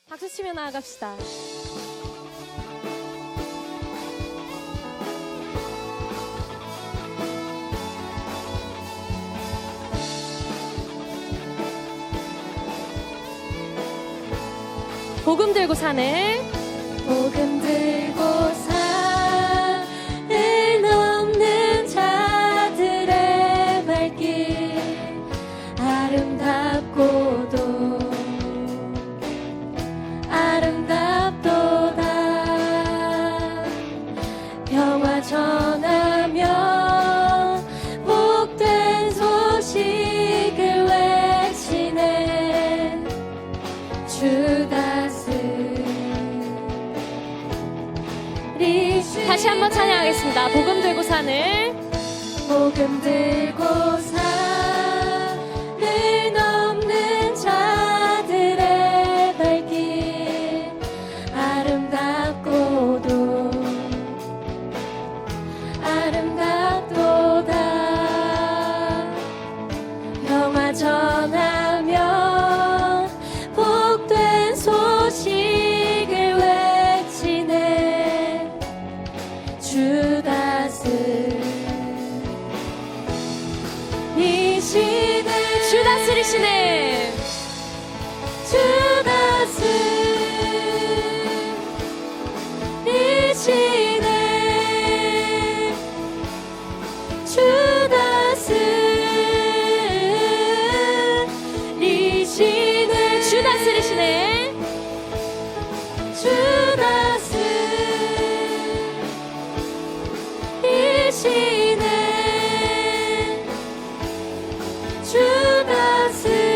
박수 치며 나아갑시다. 복음 들고 산을 복음 들고 산을 넘는 자들의 발길 아름답고도 아름답도다. 평화 전하며 복된 소식을 외치네. 주 다시 한번 찬양하겠습니다. 복음 들고 산을 복음 들고 산을 넘는 자들의 발길 아름답고도 아름답도다. 평화 전하며 복된 소식을 외치네. 주 다스리시네. 주 다스리시네. 주 다스리시네. 주 다스리시네. 주 다스리시네. 주 다스리시네. 주 다스리시네.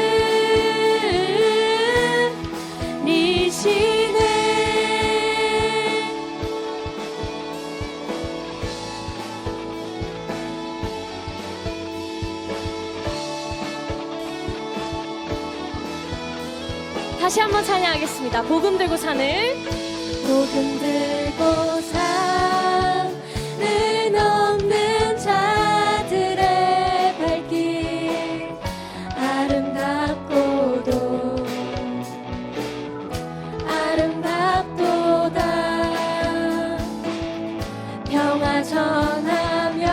다시 한번 찬양하겠습니다. 복음 들고 산을 복음 들고 산을 넘는 자들의 발길 아름답고도 아름답도다. 평화 전하며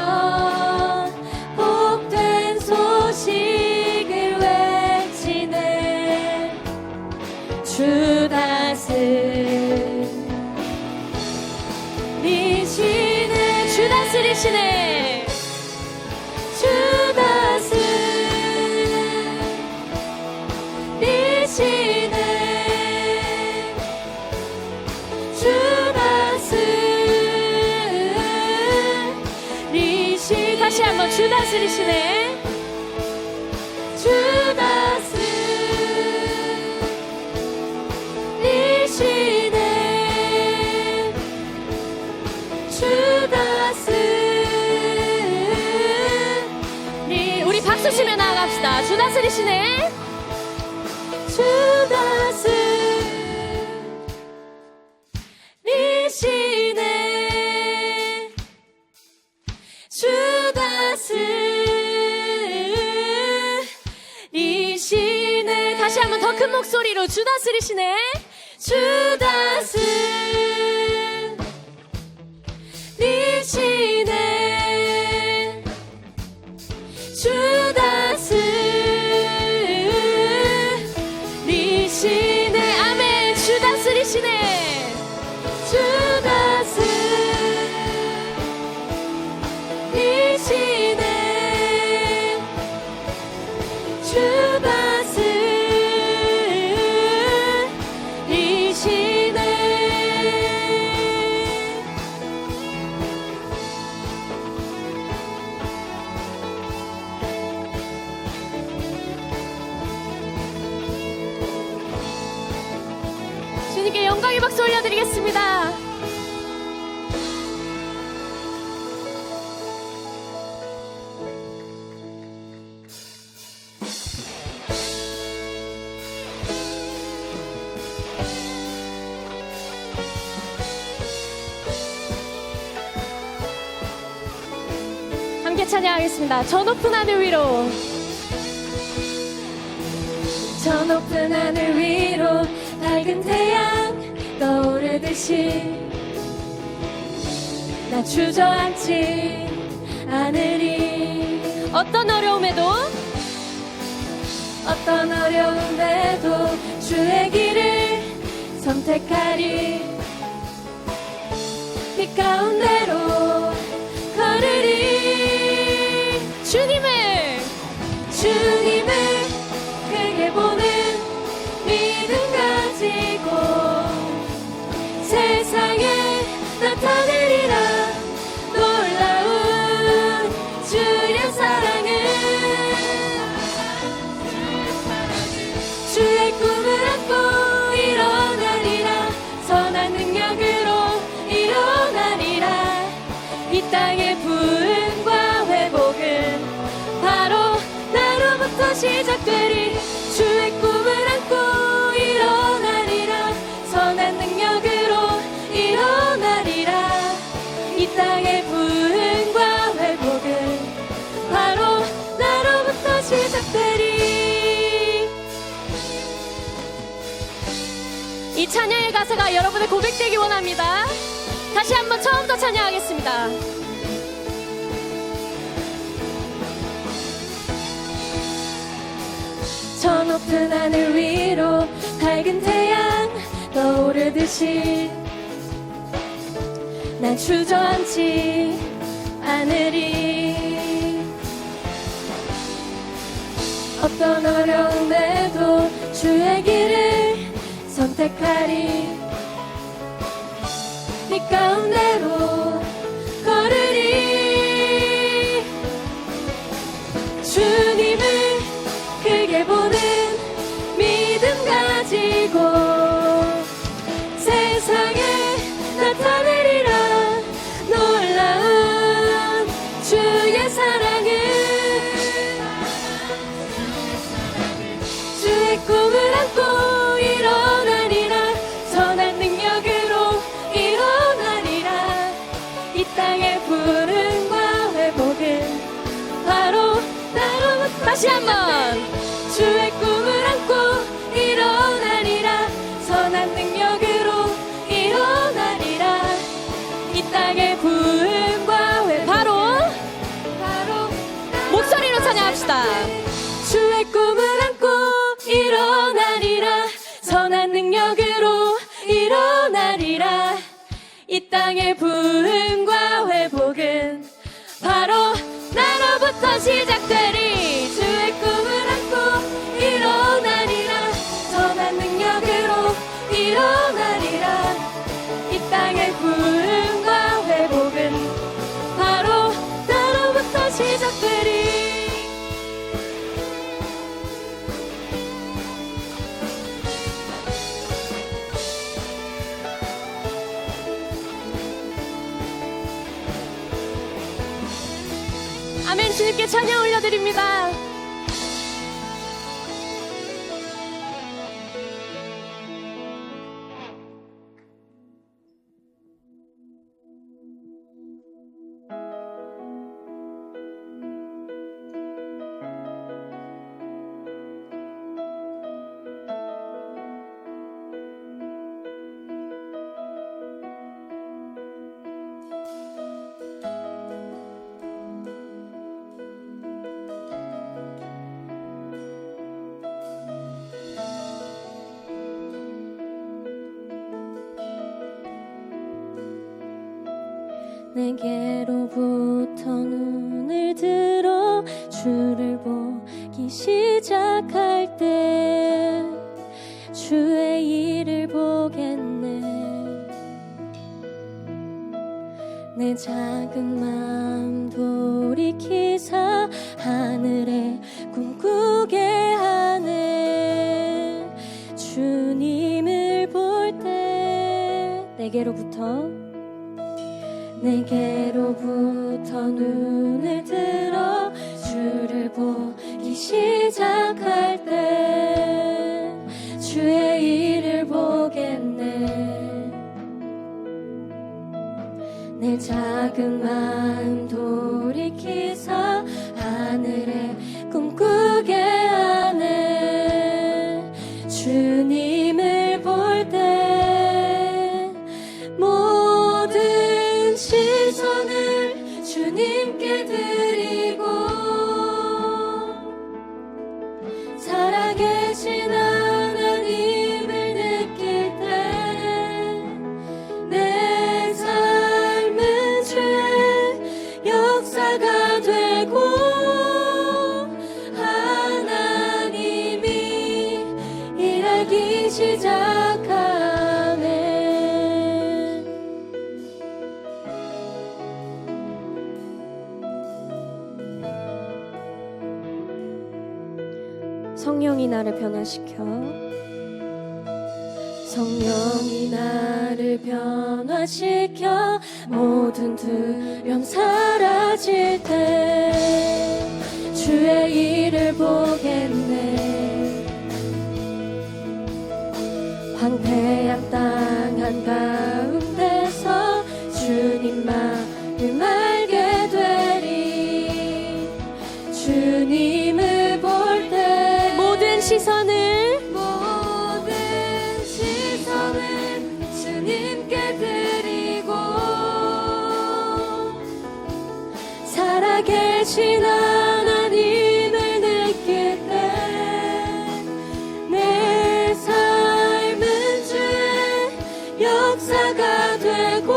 복된 소식을 외치네. 주 다스리시네. 주 다스리시네. 주 다스리시네. 주 다스리시네. 다시 한번 주 다스리시네. 주 다스리시네. 주 다스리시네. 우리 박수 치며 나아갑시다. 주 다스리시네. 주 다스리시네. 주 다스리시네. 다시 한번 더 큰 목소리로 주 다스리시네. 주 다스리시네. 주 다스리시네. 아멘. 주 다스리시네. 주 다스리시네. 주 다스리시네. 주님께 영광의 박수 올려드리겠습니다. 함께 찬양하겠습니다. 저 높은 하늘 위로 저 높은 하늘 위로 밝은 밝은 태양 떠오르듯이 나 주저앉지 않으리. 어떤 어려움에도 주의 길을 선택하리. 빛 가운데로 걸으리. 주님을 크게 보는 믿음 가지고 세상에 나타내리라. 놀라운 주의 사랑을. 주의 꿈을 안고 일어나리라. 선한 능력으로 일어나리라. 이 땅의 부흥과 회복은 바로 나로부터 시작되리. 주의 꿈을 안고 일어나리라. 선한 능력으로 일어나리라. 이 땅의 부흥과 회복은 바로 나로부터 시작되리. 이 찬양의 가사가 여러분의 고백되기 원합니다. 다시 한번 처음부터 찬양하겠습니다. 저 높은 하늘 위로 밝은 태양 떠오르듯이 난 주저앉지 않으리. 어떤 어려움에도 주의 길을 선택하리. 빛 가운데로 걸으리. 주님을 크게 보는 믿음 가지고 세상에 나타내리라. 놀라운 주의 사랑을. 주의 꿈을 안고 일어나리라. 선한 능력으로 일어나리라. 이 땅의 부흥과 회복은 바로 나로부터. 다시 한번. 주의 꿈을 안고 일어나리라. 선한 능력으로 일어나리라. 이 땅의 부흥과 회복은 바로 목소리로 찬양합시다. 주의 꿈을 안고 일어나리라. 선한 능력으로 일어나리라. 이 땅의 부흥과 회복은 바로 나로부터 시작되리. 주의 꿈을 안고 일어나리라. 선한 능력으로 일어나리라. 이 땅의 부흥과 회복은 바로 나로부터 시작되리. 아멘. 주님께 찬양 올려드립니다. 내게로부터 눈을 들어 주를 보기 시작할 때 주의 일을 보겠네. 내 작은 마음 돌이키사 하늘에 꿈꾸게 하네. 주님을 볼 때 내게로부터 눈을 들어 주를 보기 시작할 때 주의 일을 보겠네. 내 작은 마음 돌이키사 하늘에 꿈꾸게 하네. 주님을 볼 시작하네. 성령이 나를 변화시켜, 성령이 나를 변화시켜 모든 두려움 사라질 때 주의 일을 보겠네. 황폐한 땅 한가운데서 주님 마음 알게 되리. 주님을 볼 때 모든 시선을 주님께 드리고 살아계신 하나님을 느낄 때 내 삶은 주의 역사가 되고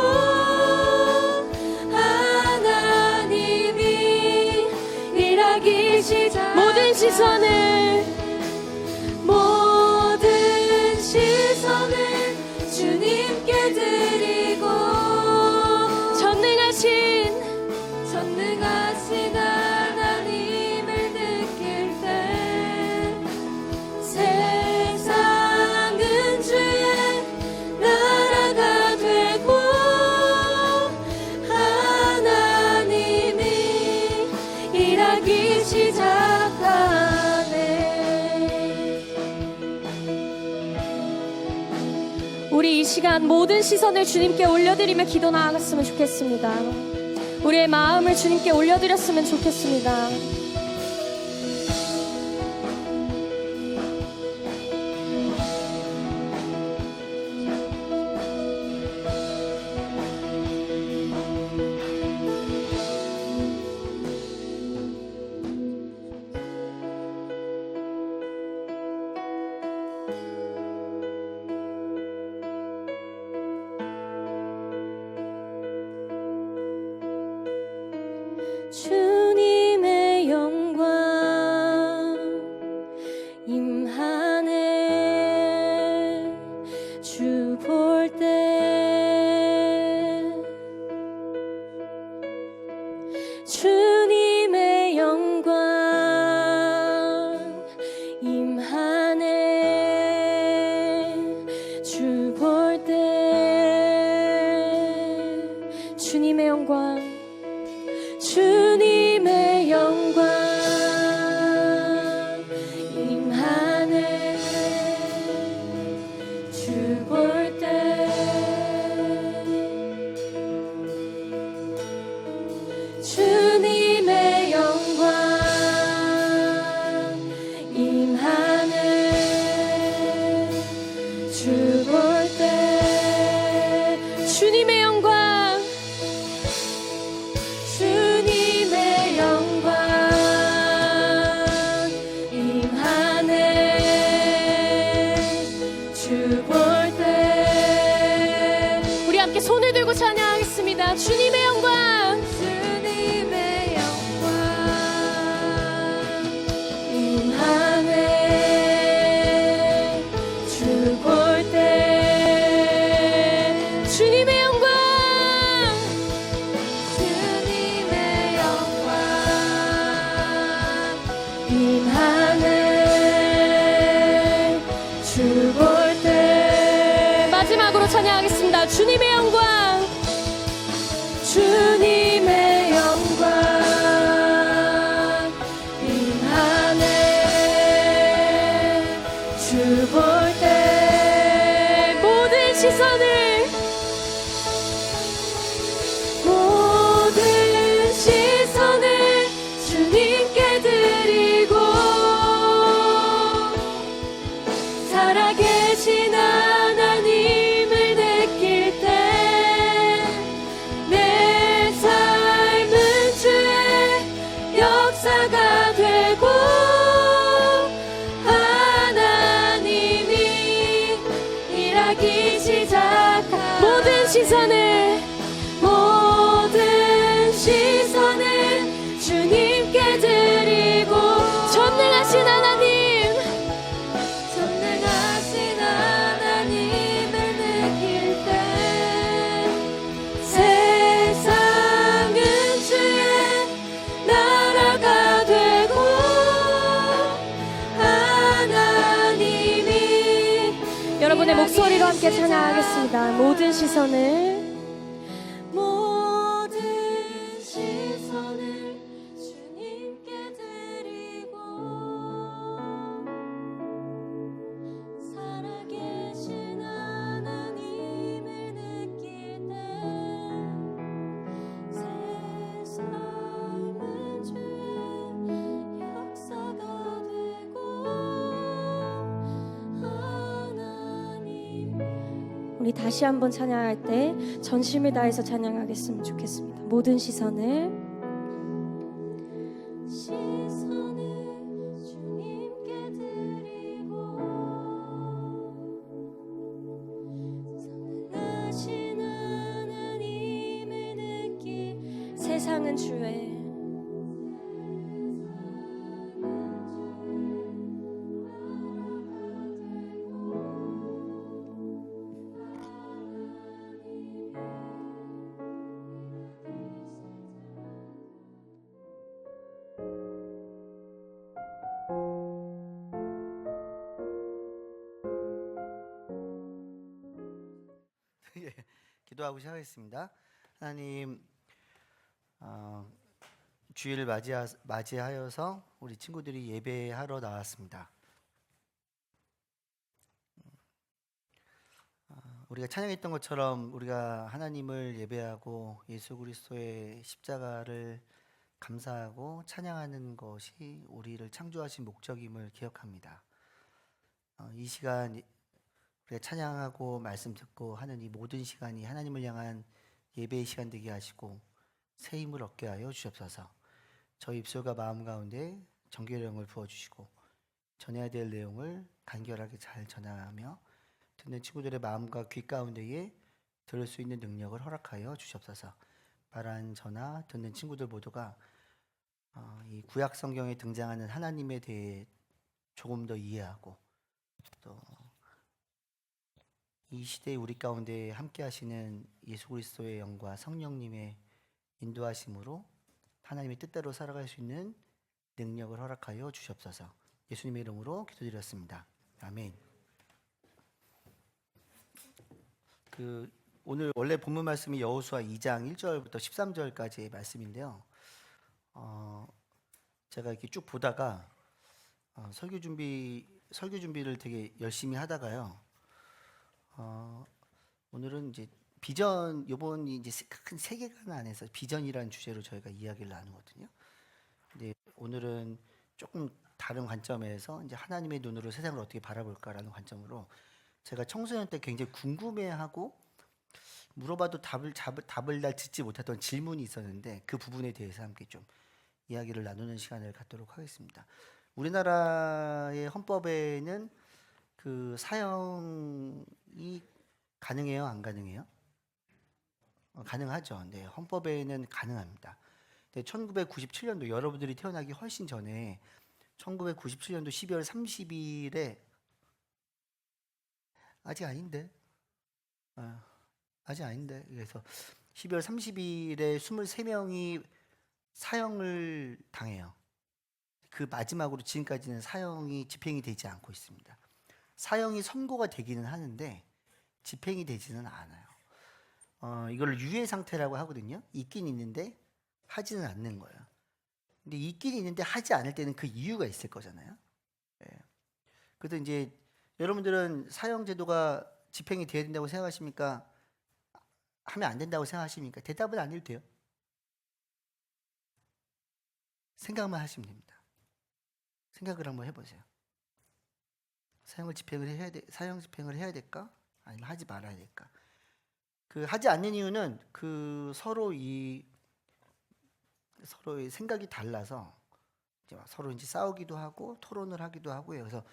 하나님이 일하기 시작. 모든 시선을 주님께 드리고 전능하신 하나님을 느낄 때 세상은 주의 나라가 되고 하나님이 일하기 시작하네. 우리 이 시간 모든 시선을 주님께 올려드리며 기도 나아갔으면 좋겠습니다. 우리의 마음을 주님께 올려드렸으면 좋겠습니다. 주님의 영광 임하네. 주 볼 때 주님의 영광 임하네. 주 볼 때 주님의 영광 주님의 영광 임하네. 주 볼 때 주님의 영광 임하네. 주 볼 때 주님의 영광 손을 들고 찬양하겠습니다. 주님의 영광 주님의 영광 임하네. 주 볼 때 주님의 영광 주님의 영광 임하네. 주 볼 때 마지막으로 찬양하겠습니다. 주님의 영광 주님의 영광 임하네. 주 볼 때 모든 시선을 주님께 드리고 살아계신 하나님을 느낄 때 여러분의 목소리로 함께 찬양하겠습니다. 모든 시선을 주님께 드리고 살아계신 하나님을 느낄 때 새 삶은 주의 역사가 되고 하나님 우리 다시 한번 찬양할 때 전심을 다해서 찬양하겠으면 좋겠습니다. 모든 시선을 주님께 드리고 선하신 하나님을 느끼 세상은 주의 예, 기도하고 시작하겠습니다. 하나님, 주일을 맞이하여서 우리 친구들이 예배하러 나왔습니다. 우리가 찬양했던 것처럼 우리가 하나님을 예배하고 예수 그리스도의 십자가를 감사하고 찬양하는 것이 우리를 창조하신 목적임을 기억합니다. 이 시간 우리가 찬양하고 말씀 듣고 하는 이 모든 시간이 하나님을 향한 예배의 시간 되게 하시고 새 힘을 얻게 하여 주옵소서. 저희 입술과 마음 가운데 정결함을 부어주시고 전해야 될 내용을 간결하게 잘 전하며 듣는 친구들의 마음과 귀 가운데에 들을 수 있는 능력을 허락하여 주옵소서. 말한 저나 듣는 친구들 모두가 이 구약 성경에 등장하는 하나님에 대해 조금 더 이해하고 또 이 시대에 우리 가운데 함께 하시는 예수 그리스도의 영과 성령님의 인도하심으로 하나님의 뜻대로 살아갈 수 있는 능력을 허락하여 주시옵소서. 예수님의 이름으로 기도드렸습니다. 아멘. 오늘 원래 본문 말씀이 여호수아 2장 1절부터 13절까지의 말씀인데요. 제가 이렇게 쭉 보다가 설교 준비를 되게 열심히 하다가요. 오늘은 이제 비전, 요번이 이제 큰 세계관 안에서 비전이라는 주제로 저희가 이야기를 나누거든요. 근데 오늘은 조금 다른 관점에서 이제 하나님의 눈으로 세상을 어떻게 바라볼까라는 관점으로 제가 청소년 때 굉장히 궁금해하고 물어봐도 답을 잘 듣지 못했던 질문이 있었는데 그 부분에 대해서 함께 좀 이야기를 나누는 시간을 갖도록 하겠습니다. 우리나라의 헌법에는 그 사형이 가능해요, 안 가능해요? 가능하죠. 네, 헌법에는 가능합니다. 네, 1997년도 여러분들이 태어나기 훨씬 전에 1997년도 12월 30일에 아직 아닌데 그래서 12월 30일에 23명이 사형을 당해요. 그 마지막으로 지금까지는 사형이 집행이 되지 않고 있습니다. 사형이 선고가 되기는 하는데 집행이 되지는 않아요. 이걸 유예 상태라고 하거든요. 있긴 있는데 하지는 않는 거예요. 근데 있긴 있는데 하지 않을 때는 그 이유가 있을 거잖아요. 예. 그래서 이제 여러분들은 사형 제도가 집행이 돼야 된다고 생각하십니까? 하면 안 된다고 생각하십니까? 대답은 안 해도 돼요. 생각만 하시면 됩니다. 생각을 한번 해보세요. 사형 집행을 해야 될까? 아니면 하지 말아야 될까? 그 하지 않는 이유는 그 서로의 생각이 달라서 이제 서로 이제 싸우기도 하고 토론을 하기도 하고요. 그래서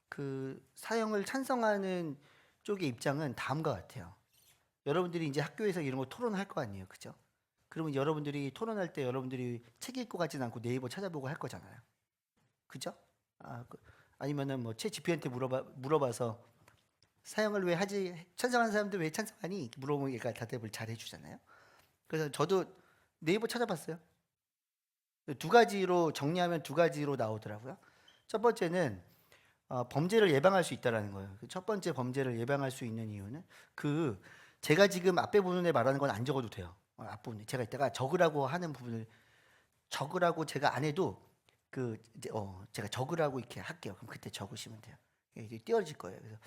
그 사형을 찬성하는 쪽의 입장은 다음과 같아요. 여러분들이 이제 학교에서 이런 거 토론할 거 아니에요, 그죠? 그러면 여러분들이 토론할 때 여러분들이 책 읽고 가진 않고 네이버 찾아보고 할 거잖아요, 그죠? 아니면은 뭐 챗 GPT한테 물어봐서 사형을 왜 하지, 찬성하는 사람들 왜 찬성하니? 이렇게 물어보면 얘가 대답을 잘 해주잖아요. 그래서 저도 네이버 찾아봤어요. 두 가지로 정리하면 두 가지로 나오더라고요. 첫 번째는 범죄를 예방할 수 있다라는 거예요. 그 첫 번째 범죄를 예방할 수 있는 이유는 제가 지금 앞에 부분에 말하는 건 안 적어도 돼요. 앞부분에 제가 이따가 적으라고 하는 부분을 적으라고 제가 안 해도 이제 제가 적으라고 이렇게 할게요. 그럼 그때 적으시면 돼요. 이제 띄어질 거예요. 그래서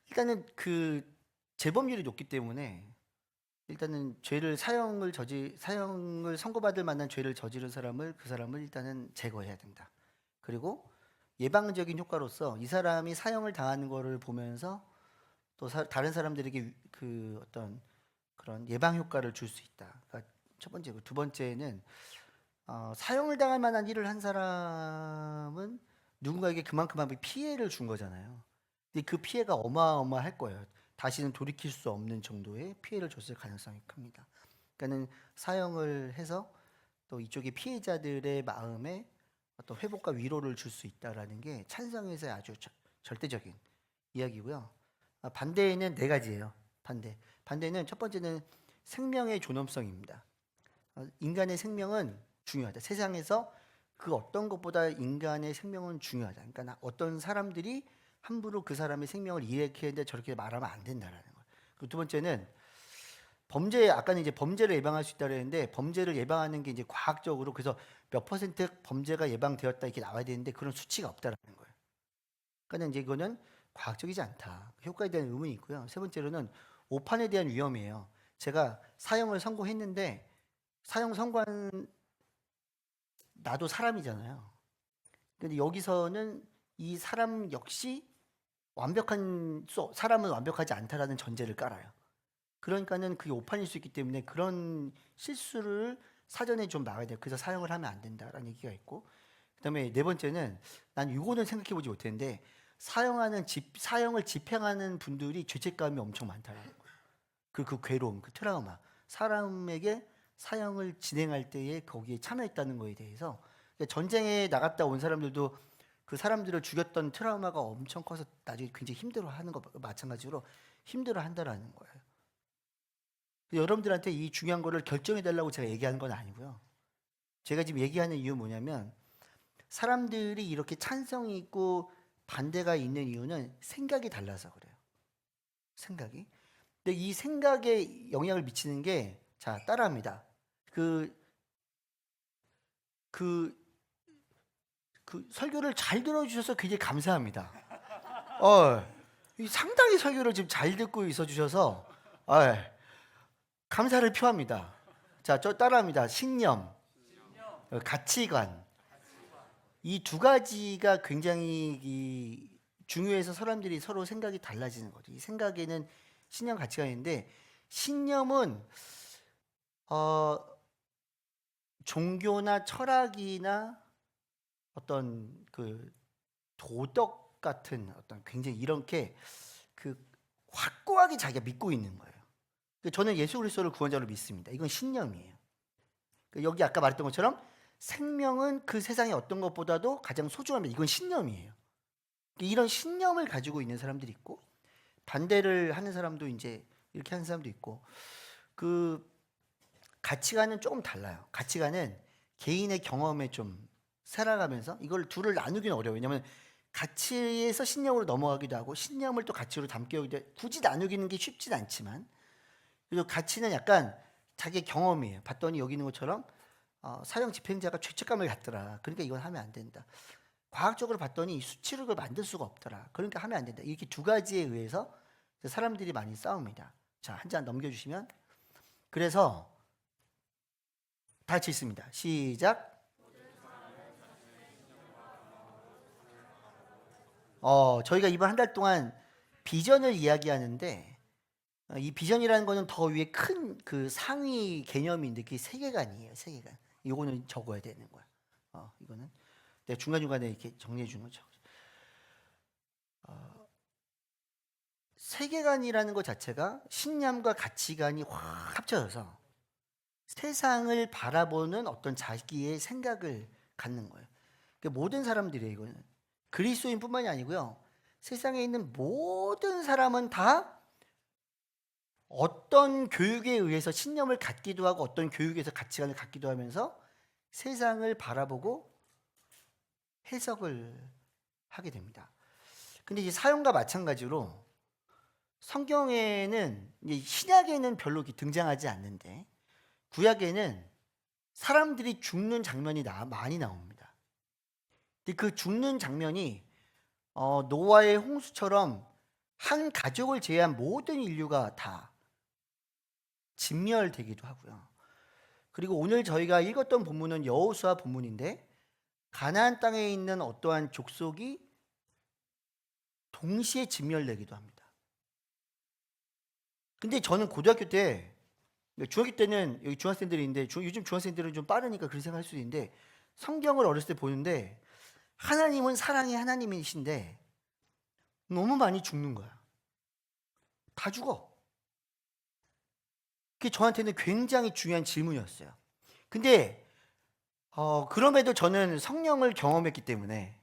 일단은 재범률이 높기 때문에 일단은 사형을 선고받을 만한 죄를 저지른 그 사람을 일단은 제거해야 된다. 그리고 예방적인 효과로서 이 사람이 사형을 당하는 거를 보면서 또 다른 사람들에게 어떤 그런 예방 효과를 줄 수 있다. 그러니까 첫 번째고, 두 번째는 사형을 당할 만한 일을 한 사람은 누군가에게 그만큼 피해를 준 거잖아요. 근데 그 피해가 어마어마할 거예요. 다시는 돌이킬 수 없는 정도의 피해를 줬을 가능성이 큽니다. 그러니까는 사형을 해서 또 이쪽의 피해자들의 마음에 어떤 회복과 위로를 줄 수 있다라는 게 찬성에서의 아주 절대적인 이야기고요. 반대는 네 가지예요. 반대는 첫 번째는 생명의 존엄성입니다. 인간의 생명은 중요하다. 세상에서 그 어떤 것보다 인간의 생명은 중요하다. 그러니까 어떤 사람들이 함부로 그 사람의 생명을 이렇게 했는데 저렇게 말하면 안 된다라는 거예요. 그리고 두 번째는 아까는 이제 범죄를 예방할 수 있다고 했는데, 범죄를 예방하는 게 이제 과학적으로 그래서 몇 퍼센트 범죄가 예방되었다 이렇게 나와야 되는데 그런 수치가 없다라는 거예요. 그러니까 이제 이거는 과학적이지 않다. 효과에 대한 의문이 있고요. 세 번째로는 오판에 대한 위험이에요. 제가 사형을 선고했는데 사형 선고한 나도 사람이잖아요. 근데 여기서는 이 사람 역시 사람은 완벽하지 않다라는 전제를 깔아요. 그러니까는 그게 오판일 수 있기 때문에 그런 실수를 사전에 좀 막아야 돼요. 그래서 사형을 하면 안 된다라는 얘기가 있고, 그다음에 네 번째는 난 이거는 생각해보지 못했는데 사형을 집행하는 분들이 죄책감이 엄청 많다라는 거예요. 그 괴로움, 그 트라우마, 사람에게 사형을 진행할 때에 거기에 참여했다는 거에 대해서 전쟁에 나갔다 온 사람들도 그 사람들을 죽였던 트라우마가 엄청 커서 나중에 굉장히 힘들어하는 거 마찬가지로 힘들어한다라는 거예요. 여러분들한테 이 중요한 거를 결정해 달라고 제가 얘기하는 건 아니고요. 제가 지금 얘기하는 이유 뭐냐면 사람들이 이렇게 찬성이 있고 반대가 있는 이유는 생각이 달라서 그래요. 생각이. 근데 이 생각에 영향을 미치는 게, 자, 따라합니다. 설교를 잘 들어주셔서 굉장히 감사합니다. 상당히 설교를 지금 잘 듣고 있어 주셔서 감사를 표합니다. 자, 저 따라합니다. 신념, 가치관. 이 두 가지가 굉장히 중요해서 사람들이 서로 생각이 달라지는 거죠. 이 생각에는 신념, 가치관인데, 신념은 종교나 철학이나 어떤 도덕 같은 어떤 굉장히 이렇게 확고하게 자기가 믿고 있는 거예요. 저는 예수 그리스도를 구원자로 믿습니다. 이건 신념이에요. 여기 아까 말했던 것처럼 생명은 그 세상의 어떤 것보다도 가장 소중합니다. 이건 신념이에요. 이런 신념을 가지고 있는 사람들이 있고, 반대를 하는 사람도 이제 이렇게 하는 사람도 있고, 가치관은 조금 달라요. 가치관은 개인의 경험에 좀 살아가면서 이걸 둘을 나누기는 어려워요. 왜냐하면 가치에서 신념으로 넘어가기도 하고 신념을 또 가치로 담기도 하고 굳이 나누기는 게 쉽진 않지만, 그리고 가치는 약간 자기의 경험이에요. 봤더니 여기 있는 것처럼 사형 집행자가 죄책감을 갖더라. 그러니까 이건 하면 안 된다. 과학적으로 봤더니 수치를 만들 수가 없더라. 그러니까 하면 안 된다. 이렇게 두 가지에 의해서 사람들이 많이 싸웁니다. 자, 한 장 넘겨주시면. 그래서 다 같이 있습니다. 시작. 저희가 이번 한 달 동안 비전을 이야기하는데, 이 비전이라는 거는 더 위에 큰 상위 개념인데 그게 세계관이에요. 세계관. 이거는 적어야 되는 거야. 이거는 내가 중간중간에 이렇게 정리해 주는 거죠. 세계관이라는 것 자체가 신념과 가치관이 확 합쳐져서 세상을 바라보는 어떤 자기의 생각을 갖는 거예요. 모든 사람들이에요. 이거는 그리스도인뿐만이 아니고요. 세상에 있는 모든 사람은 다 어떤 교육에 의해서 신념을 갖기도 하고 어떤 교육에서 가치관을 갖기도 하면서 세상을 바라보고 해석을 하게 됩니다. 근데 이 사용과 마찬가지로 성경에는 이제 신약에는 별로 이렇게 등장하지 않는데 구약에는 사람들이 죽는 장면이 많이 나옵니다. 근데 그 죽는 장면이 노아의 홍수처럼 한 가족을 제외한 모든 인류가 다 진멸되기도 하고요. 그리고 오늘 저희가 읽었던 본문은 여호수아 본문인데 가나안 땅에 있는 어떠한 족속이 동시에 진멸되기도 합니다. 근데 저는 고등학교 때, 중학교 때는 여기 중학생들이 있는데 요즘 중학생들은 좀 빠르니까 그런 생각할 수도 있는데 성경을 어렸을 때 보는데 하나님은 사랑의 하나님이신데 너무 많이 죽는 거야. 다 죽어. 그게 저한테는 굉장히 중요한 질문이었어요. 근데 그럼에도 저는 성령을 경험했기 때문에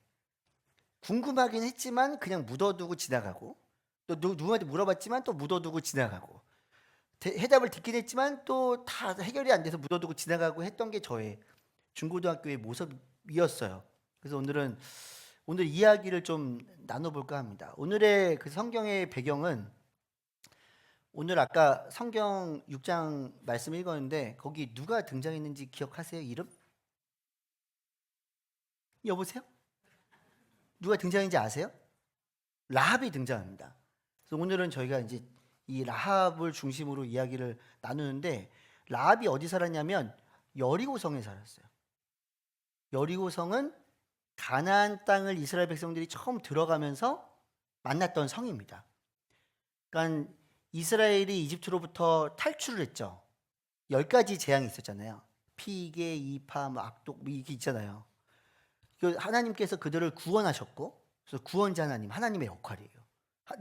궁금하긴 했지만 그냥 묻어두고 지나가고 또 누구한테 물어봤지만 또 묻어두고 지나가고 해답을 듣긴 했지만 또 다 해결이 안 돼서 묻어두고 지나가고 했던 게 저의 중고등학교의 모습이었어요. 그래서 오늘 이야기를 좀 나눠볼까 합니다. 오늘의 그 성경의 배경은 오늘 아까 성경 6장 말씀 읽었는데 거기 누가 등장했는지 기억하세요? 이름? 여보세요? 누가 등장했는지 아세요? 라합이 등장합니다. 그래서 오늘은 저희가 이제 이 라합을 중심으로 이야기를 나누는데 라합이 어디 살았냐면 여리고성에 살았어요. 여리고성은 가나안 땅을 이스라엘 백성들이 처음 들어가면서 만났던 성입니다. 그러니까 이스라엘이 이집트로부터 탈출을 했죠. 10가지 재앙이 있었잖아요. 피개, 이파, 악독 이게 있잖아요. 하나님께서 그들을 구원하셨고 그래서 구원자 하나님의 역할이에요.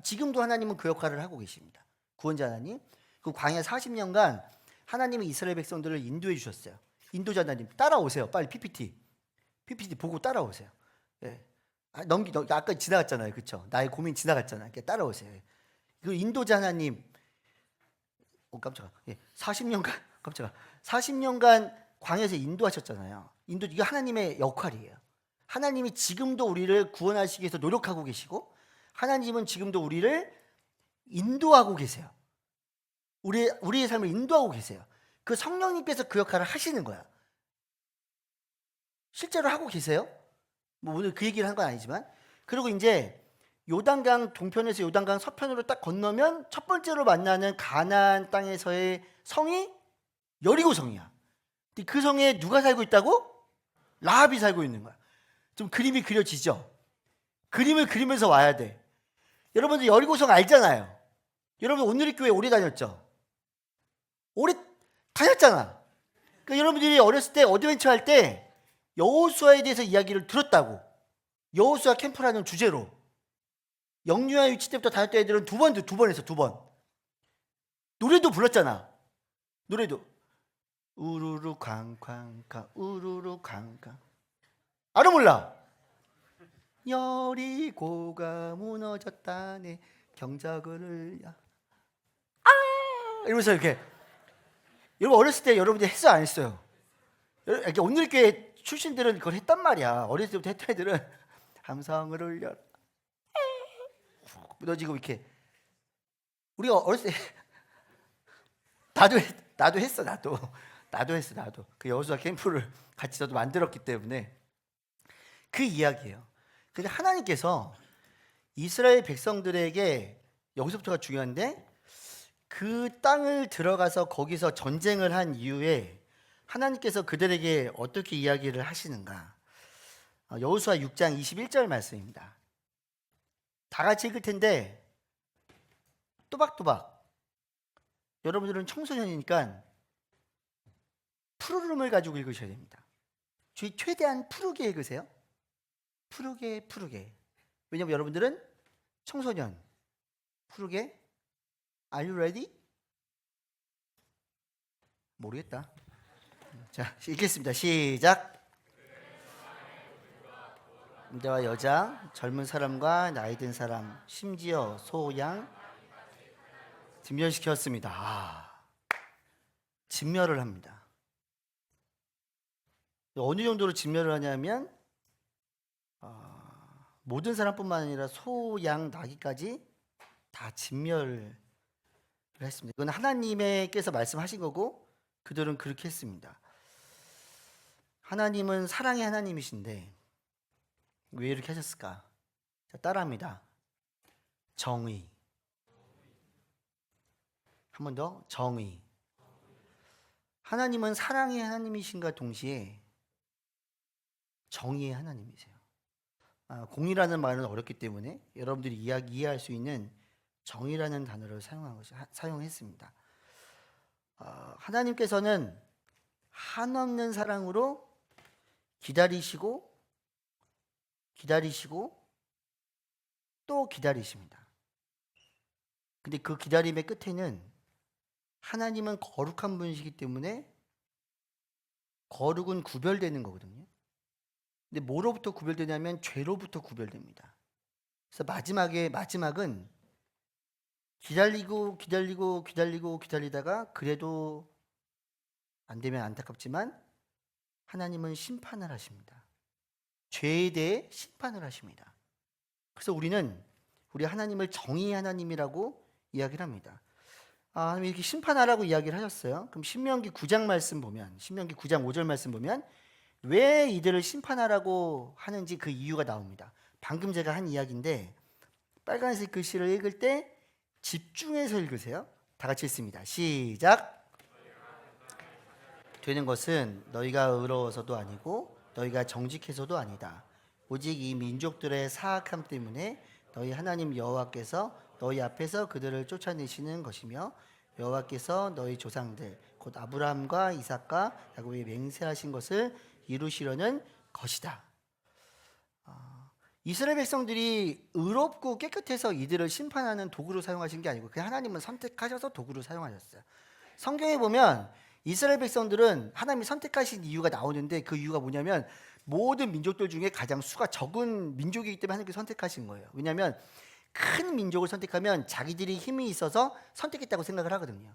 지금도 하나님은 그 역할을 하고 계십니다. 구원자 하나님. 그 광야 40년간 하나님이 이스라엘 백성들을 인도해 주셨어요. 인도자 하나님 따라오세요. 빨리 PPT 보고 따라오세요. 예. 아까 지나갔잖아요. 그렇죠? 나의 고민 지나갔잖아요. 따라오세요. 그 인도자 하나님 깜짝아. 예. 40년간 광야에서 인도하셨잖아요. 이거 하나님의 역할이에요. 하나님이 지금도 우리를 구원하시기 위해서 노력하고 계시고 하나님은 지금도 우리를 인도하고 계세요. 우리의 삶을 인도하고 계세요. 그 성령님께서 그 역할을 하시는 거야. 실제로 하고 계세요. 뭐 오늘 그 얘기를 한 건 아니지만 그리고 이제 요단강 동편에서 요단강 서편으로 딱 건너면 첫 번째로 만나는 가나안 땅에서의 성이 여리고성이야. 근데 그 성에 누가 살고 있다고? 라합이 살고 있는 거야. 좀 그림이 그려지죠? 그림을 그리면서 와야 돼. 여러분들 여리고성 알잖아요. 여러분 오늘의 교회 오래 다녔죠? 오래 다녔잖아. 그러니까 여러분들이 어렸을 때 어드벤처 할 때 여호수아에 대해서 이야기를 들었다고. 여호수아 캠프라는 주제로. 영유아 유치 때부터 다녔던 애들은 두 번 했어. 2번. 노래도 불렀잖아. 노래도 우르르 쾅쾅쾅 우르르 쾅쾅. 알아 몰라? 여리고가 무너졌다네 경작을 이러면서 이렇게. 여러분 어렸을 때 여러분들이 했어 안 했어요? 이렇게 오늘 교회 출신들은 그걸 했단 말이야. 어렸을 때부터 했던 애들은 함성을 울려 무너지고 이렇게. 우리가 어렸을 때 나도 했어. 나도 했어. 그 여호수아 캠프를 같이 저도 만들었기 때문에 그 이야기예요. 근데 하나님께서 이스라엘 백성들에게 여기서부터가 중요한데 그 땅을 들어가서 거기서 전쟁을 한 이후에 하나님께서 그들에게 어떻게 이야기를 하시는가? 여호수아 6장 21절 말씀입니다. 다 같이 읽을 텐데 또박또박. 여러분들은 청소년이니까 푸르름을 가지고 읽으셔야 됩니다. 최대한 푸르게 읽으세요. 푸르게. 왜냐면 여러분들은 청소년. 푸르게. Are you ready? 모르겠다. 자, 읽겠습니다. 시작. 남자와 여자, 젊은 사람과 나이 든 사람, 심지어 소, 양 진멸시켰습니다. 진멸을 합니다. 어느 정도로 진멸을 하냐면 모든 사람뿐만 아니라 소, 양, 나귀까지 다 진멸을 했습니다. 이건 하나님께서 말씀하신 거고 그들은 그렇게 했습니다. 하나님은 사랑의 하나님이신데 왜 이렇게 하셨을까? 자, 따라합니다. 정의. 한 번 더. 정의. 하나님은 사랑의 하나님이신가 동시에 정의의 하나님이세요. 공의라는 말은 어렵기 때문에 여러분들이 이해할 수 있는 정의라는 단어를 사용했습니다. 하나님께서는 한없는 사랑으로 기다리시고 또 기다리십니다. 근데 그 기다림의 끝에는 하나님은 거룩한 분이시기 때문에 거룩은 구별되는 거거든요. 근데 뭐로부터 구별되냐면 죄로부터 구별됩니다. 그래서 마지막은 기다리다가 그래도 안 되면 안타깝지만 하나님은 심판을 하십니다. 죄에 대해 심판을 하십니다. 그래서 우리는 우리 하나님을 정의의 하나님이라고 이야기를 합니다. 하나님 이렇게 심판하라고 이야기를 하셨어요. 그럼 신명기 9장 말씀 보면, 신명기 9장 5절 말씀 보면 왜 이들을 심판하라고 하는지 그 이유가 나옵니다. 방금 제가 한 이야기인데 빨간색 글씨를 읽을 때 집중해서 읽으세요. 다 같이 읽습니다. 시작. 되는 것은 너희가 의로워서도 아니고 너희가 정직해서도 아니다. 오직 이 민족들의 사악함 때문에 너희 하나님 여호와께서 너희 앞에서 그들을 쫓아내시는 것이며 여호와께서 너희 조상들 곧 아브라함과 이삭과 야곱에 맹세하신 것을 이루시려는 것이다. 이스라엘 백성들이 의롭고 깨끗해서 이들을 심판하는 도구로 사용하신 게 아니고 그냥 하나님은 선택하셔서 도구로 사용하셨어요. 성경에 보면 이스라엘 백성들은 하나님이 선택하신 이유가 나오는데 그 이유가 뭐냐면 모든 민족들 중에 가장 수가 적은 민족이기 때문에 하나님께서 선택하신 거예요. 왜냐하면 큰 민족을 선택하면 자기들이 힘이 있어서 선택했다고 생각을 하거든요.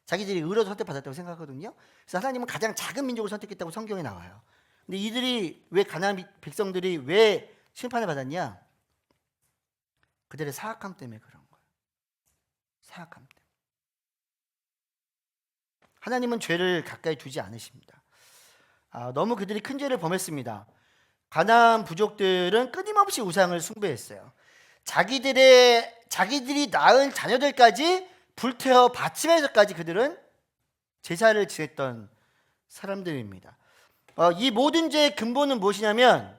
자기들이 의로서 선택받았다고 생각하거든요. 그래서 하나님은 가장 작은 민족을 선택했다고 성경에 나와요. 근데 이들이 왜 가나안 백성들이 왜 심판을 받았냐? 그들의 사악함 때문에 그런 거예요. 사악함 때문에. 하나님은 죄를 가까이 두지 않으십니다. 너무 그들이 큰 죄를 범했습니다. 가나안 부족들은 끊임없이 우상을 숭배했어요. 자기들이 낳은 자녀들까지 불태워 바치면서까지 그들은 제사를 지냈던 사람들입니다. 이 모든 죄의 근본은 무엇이냐면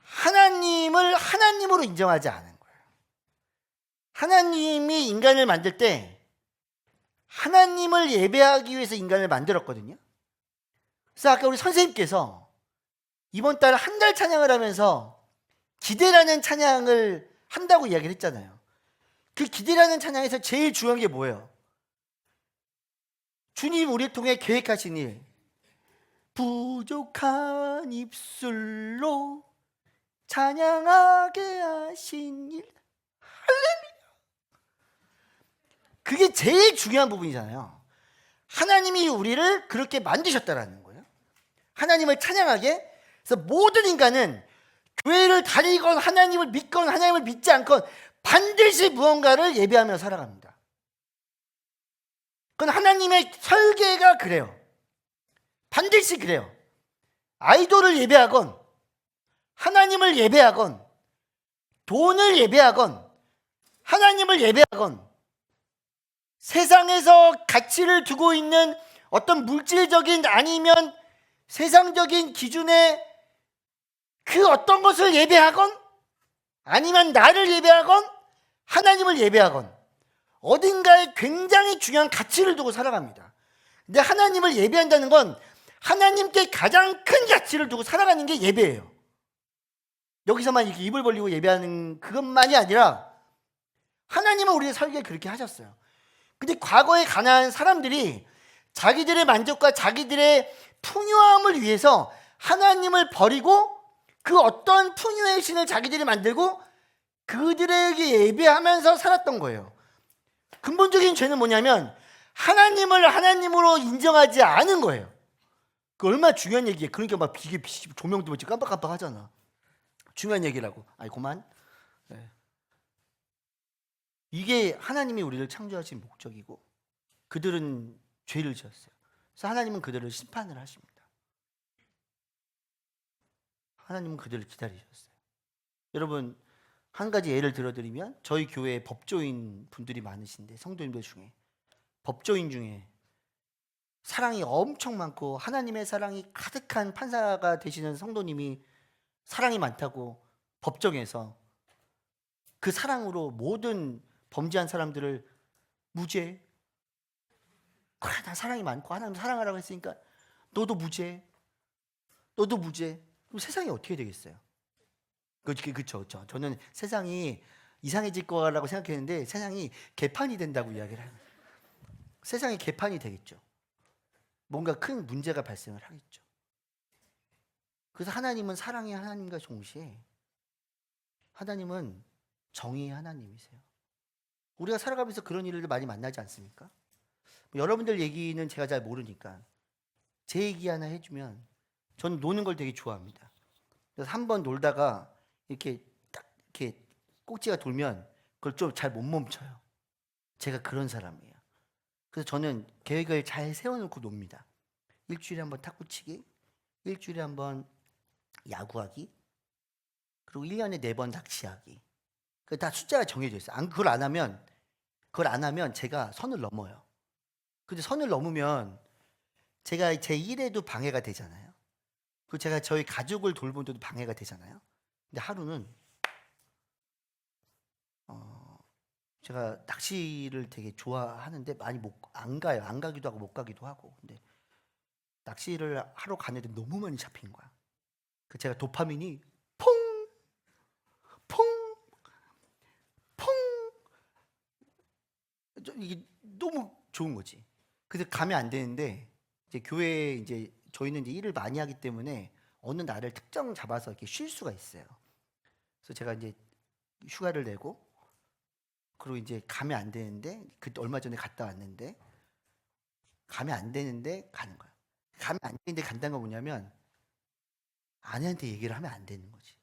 하나님을 하나님으로 인정하지 않은 거예요. 하나님이 인간을 만들 때 하나님을 예배하기 위해서 인간을 만들었거든요. 그래서 아까 우리 선생님께서 이번 달 한 달 찬양을 하면서 기대라는 찬양을 한다고 이야기를 했잖아요. 그 기대라는 찬양에서 제일 중요한 게 뭐예요? 주님 우리를 통해 계획하신 일. 부족한 입술로 찬양하게 하신 일. 할렐루야. 그게 제일 중요한 부분이잖아요. 하나님이 우리를 그렇게 만드셨다라는 거예요. 하나님을 찬양하게. 그래서 모든 인간은 교회를 다니건 하나님을 믿건 하나님을 믿지 않건 반드시 무언가를 예배하며 살아갑니다. 그건 하나님의 설계가 그래요. 반드시 그래요. 아이돌을 예배하건 하나님을 예배하건 돈을 예배하건 하나님을 예배하건 세상에서 가치를 두고 있는 어떤 물질적인 아니면 세상적인 기준의 그 어떤 것을 예배하건 아니면 나를 예배하건 하나님을 예배하건 어딘가에 굉장히 중요한 가치를 두고 살아갑니다. 근데 하나님을 예배한다는 건 하나님께 가장 큰 가치를 두고 살아가는 게 예배예요. 여기서만 이렇게 입을 벌리고 예배하는 그것만이 아니라 하나님은 우리의 설계를 그렇게 하셨어요. 근데 과거에 가나안 사람들이 자기들의 만족과 자기들의 풍요함을 위해서 하나님을 버리고 그 어떤 풍요의 신을 자기들이 만들고 그들에게 예배하면서 살았던 거예요. 근본적인 죄는 뭐냐면 하나님을 하나님으로 인정하지 않은 거예요. 그 얼마나 중요한 얘기예요. 그러니까 막 이게 조명도 깜빡깜빡 하잖아. 중요한 얘기라고. 아이 그만. 네. 이게 하나님이 우리를 창조하신 목적이고 그들은 죄를 지었어요. 그래서 하나님은 그들을 심판을 하십니다. 하나님은 그들을 기다리셨어요. 여러분 한 가지 예를 들어드리면 저희 교회에 법조인 분들이 많으신데 성도님들 중에 법조인 중에 사랑이 엄청 많고 하나님의 사랑이 가득한 판사가 되시는 성도님이 사랑이 많다고 법정에서 그 사랑으로 모든 범죄한 사람들을 무죄. 그래, 나 사랑이 많고 하나님 사랑하라고 했으니까 너도 무죄. 너도 무죄. 그럼 세상이 어떻게 되겠어요? 그렇죠. 저는 세상이 이상해질 거라고 생각했는데 세상이 개판이 된다고 이야기를 해요. 세상이 개판이 되겠죠. 뭔가 큰 문제가 발생을 하겠죠. 그래서 하나님은 사랑의 하나님과 동시에 하나님은 정의의 하나님이세요. 우리가 살아가면서 그런 일을 많이 만나지 않습니까? 여러분들 얘기는 제가 잘 모르니까 제 얘기 하나 해주면 저는 노는 걸 되게 좋아합니다. 그래서 한 번 놀다가 이렇게 딱 이렇게 꼭지가 돌면 그걸 좀 잘 못 멈춰요. 제가 그런 사람이에요. 그래서 저는 계획을 잘 세워놓고 놉니다. 일주일에 한 번 탁구치기, 일주일에 한 번 야구하기, 그리고 1년에 4번 낚시하기. 다 숫자가 정해져 있어요. 그걸 안 하면 제가 선을 넘어요. 근데 선을 넘으면 제가 제 일에도 방해가 되잖아요. 그리고 제가 저희 가족을 돌보는 데도 방해가 되잖아요. 근데 하루는 제가 낚시를 되게 좋아하는데 많이 안 가요. 안 가기도 하고 못 가기도 하고. 근데 낚시를 하러 가는데 너무 많이 잡힌 거야. 그 제가 도파민이 퐁, 퐁, 퐁. 이게 너무 좋은 거지. 그래서 가면 안 되는데 이제 교회에 이제 저희는 이제 일을 많이 하기 때문에 어느 날을 특정 잡아서 이렇게 쉴 수가 있어요. 그래서 제가 이제 휴가를 내고 그리고 이제 가면 안 되는데 그 얼마 전에 갔다 왔는데 가면 안 되는데 가는 거야. 가면 안 되는데 간다는 건 뭐냐면 아내한테 얘기를 하면 안 되는 거지.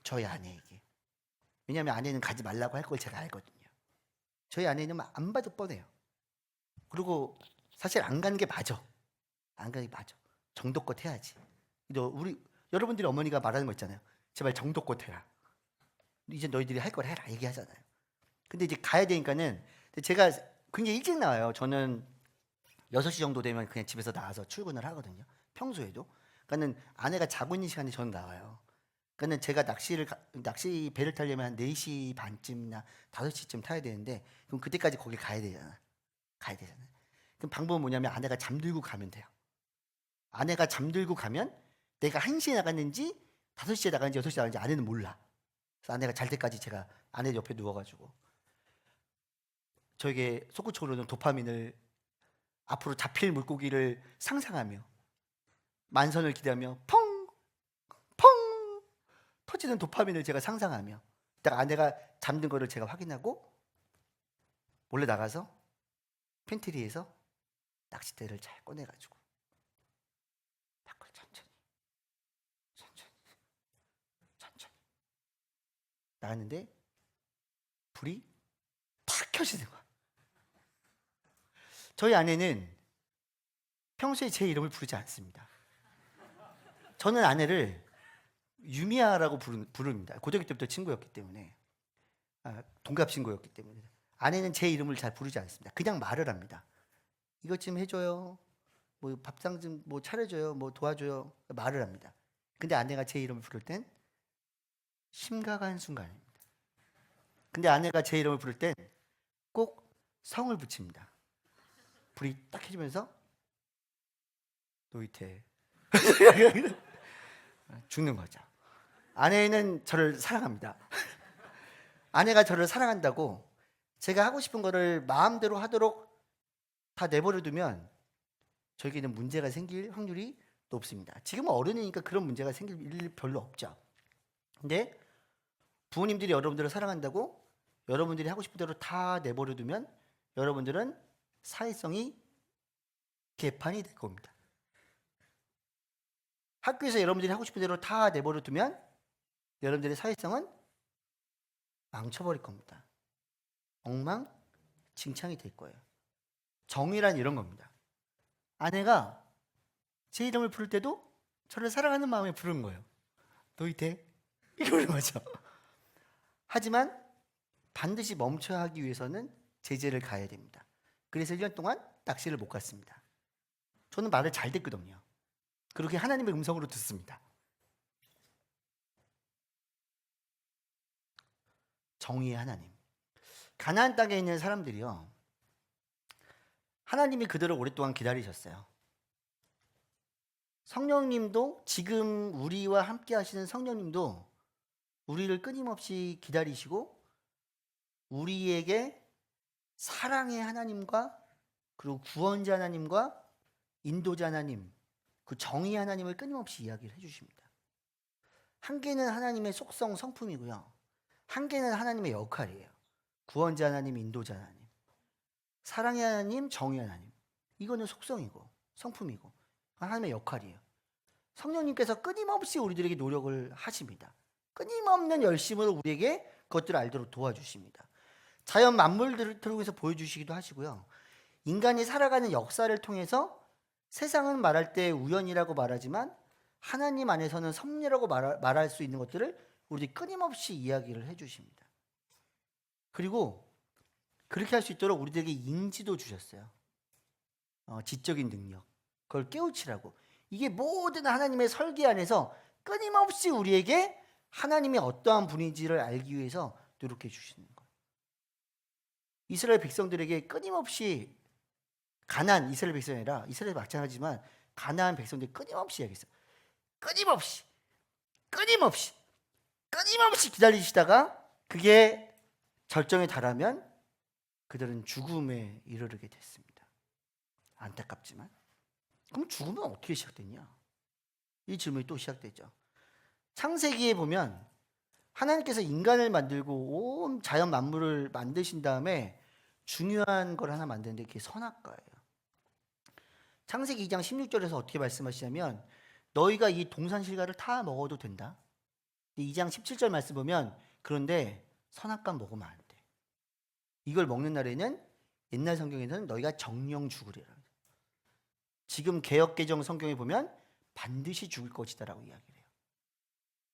저희 아내에게. 왜냐하면 아내는 가지 말라고 할 걸 제가 알거든요. 저희 아내는 안 봐도 뻔해요. 그리고 사실 안 가는 게 맞아. 안 가는 게 맞아. 정도껏 해야지. 여러분들이 어머니가 말하는 거 있잖아요. 제발 정도껏 해라. 이제 너희들이 할 걸 해라 얘기하잖아요. 근데 이제 가야 되니까는 제가 굉장히 일찍 나와요. 저는 6시 정도 되면 그냥 집에서 나와서 출근을 하거든요. 평소에도. 그러니까는 아내가 자고 있는 시간에 저는 나와요. 그러니까는 제가 낚시 배를 타려면 한 4시 반쯤이나 5시쯤 타야 되는데 그럼 그때까지 거기 가야 되잖아요. 그럼 방법은 뭐냐면 아내가 잠들고 가면 돼요. 아내가 잠들고 가면 내가 1시에 나갔는지 5시에 나갔는지 6시에 나갔는지 아내는 몰라. 그래서 아내가 잘 때까지 제가 아내 옆에 누워가지고 저에게 속구적으로는 도파민을 앞으로 잡힐 물고기를 상상하며 만선을 기대하며 펑! 펑! 터지는 도파민을 제가 상상하며 딱 아내가 잠든 거를 제가 확인하고 몰래 나가서 팬트리에서 낚싯대를 잘 꺼내가지고 밖을 천천히 나갔는데 불이 탁 켜지는 거야. 저희 아내는 평소에 제 이름을 부르지 않습니다. 저는 아내를 유미아라고 부릅니다. 고등학교 때부터 친구였기 때문에 동갑 친구였기 때문에 아내는 제 이름을 잘 부르지 않습니다. 그냥 말을 합니다. 이것 좀 해줘요. 뭐 밥상 좀 뭐 차려줘요. 뭐 도와줘요. 말을 합니다. 근데 아내가 제 이름을 부를 땐 심각한 순간입니다. 근데 아내가 제 이름을 부를 땐 꼭 성을 붙입니다. 불이 딱 켜지면서 노이태 죽는 거죠. 아내는 저를 사랑합니다. 아내가 저를 사랑한다고 제가 하고 싶은 거를 마음대로 하도록 다 내버려 두면 저에게는 문제가 생길 확률이 높습니다. 지금은 어른이니까 그런 문제가 생길 일 별로 없죠. 근데 부모님들이 여러분들을 사랑한다고 여러분들이 하고 싶은 대로 다 내버려 두면 여러분들은 사회성이 개판이 될 겁니다. 학교에서 여러분들이 하고 싶은 대로 다 내버려 두면 여러분들의 사회성은 망쳐버릴 겁니다. 엉망진창이 될 거예요. 정의란 이런 겁니다. 아내가 제 이름을 부를 때도 저를 사랑하는 마음에 부르는 거예요. 너희 돼? 이러는 거죠. 하지만 반드시 멈춰야 하기 위해서는 제재를 가해야 됩니다. 그래서 1년 동안 낚시를 못 갔습니다. 저는 말을 잘 듣거든요. 그렇게 하나님의 음성으로 듣습니다. 정의의 하나님. 가나안 땅에 있는 사람들이요, 하나님이 그들을 오랫동안 기다리셨어요. 성령님도, 지금 우리와 함께 하시는 성령님도 우리를 끊임없이 기다리시고 우리에게 사랑의 하나님과, 그리고 구원자 하나님과 인도자 하나님, 그 정의 하나님을 끊임없이 이야기를 해주십니다. 한 개는 하나님의 속성, 성품이고요, 한 개는 하나님의 역할이에요. 구원자 하나님, 인도자 하나님, 사랑의 하나님, 정의 하나님. 이거는 속성이고 성품이고 하나님의 역할이에요. 성령님께서 끊임없이 우리들에게 노력을 하십니다. 끊임없는 열심으로 우리에게 그것들을 알도록 도와주십니다. 자연 만물들을 통해서 보여주시기도 하시고요, 인간이 살아가는 역사를 통해서 세상은 말할 때 우연이라고 말하지만 하나님 안에서는 섭리라고 말할 수 있는 것들을 우리들이 끊임없이 이야기를 해주십니다. 그리고 그렇게 할 수 있도록 우리들에게 인지도 주셨어요. 지적인 능력, 그걸 깨우치라고. 이게 모든 하나님의 설계 안에서 끊임없이 우리에게 하나님이 어떠한 분인지를 알기 위해서 노력해 주시는 거예요. 이스라엘 백성들에게 끊임없이, 가나안 이스라엘 백성이 아니라 이스라엘 마찬가지지만 가나안 백성들이 끊임없이 이야기했어요. 끊임없이 기다리시다가 그게 절정에 달하면 그들은 죽음에 이르게 됐습니다. 안타깝지만. 그럼 죽음은 어떻게 시작됐냐? 이 질문이 또 시작되죠. 창세기에 보면 하나님께서 인간을 만들고 온 자연 만물을 만드신 다음에 중요한 걸 하나 만드는데 그게 선악과예요. 창세기 2장 16절에서 어떻게 말씀하시냐면 너희가 이 동산실과를 다 먹어도 된다. 2장 17절 말씀 보면 그런데 선악과 먹으면 안 돼. 이걸 먹는 날에는 옛날 성경에서는 너희가 정령 죽으리라. 지금 개역개정 성경에 보면 반드시 죽을 것이다라고 이야기를 해요.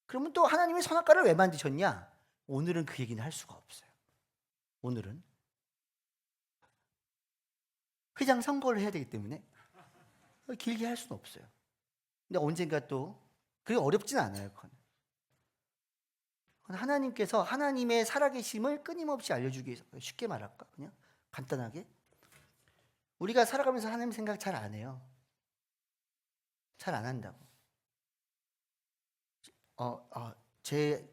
그러면 또 하나님이 선악과를 왜 만드셨냐? 오늘은 그 얘기는 할 수가 없어요. 오늘은 회장 선거를 해야 되기 때문에 길게 할 수는 없어요. 근데 언젠가 또 그게 어렵진 않아요. 그건 하나님께서 하나님의 살아계심을 끊임없이 알려주기 위해서. 쉽게 말할까? 그냥 간단하게 우리가 살아가면서 하나님 생각 잘 안 해요. 잘 안 한다고. 제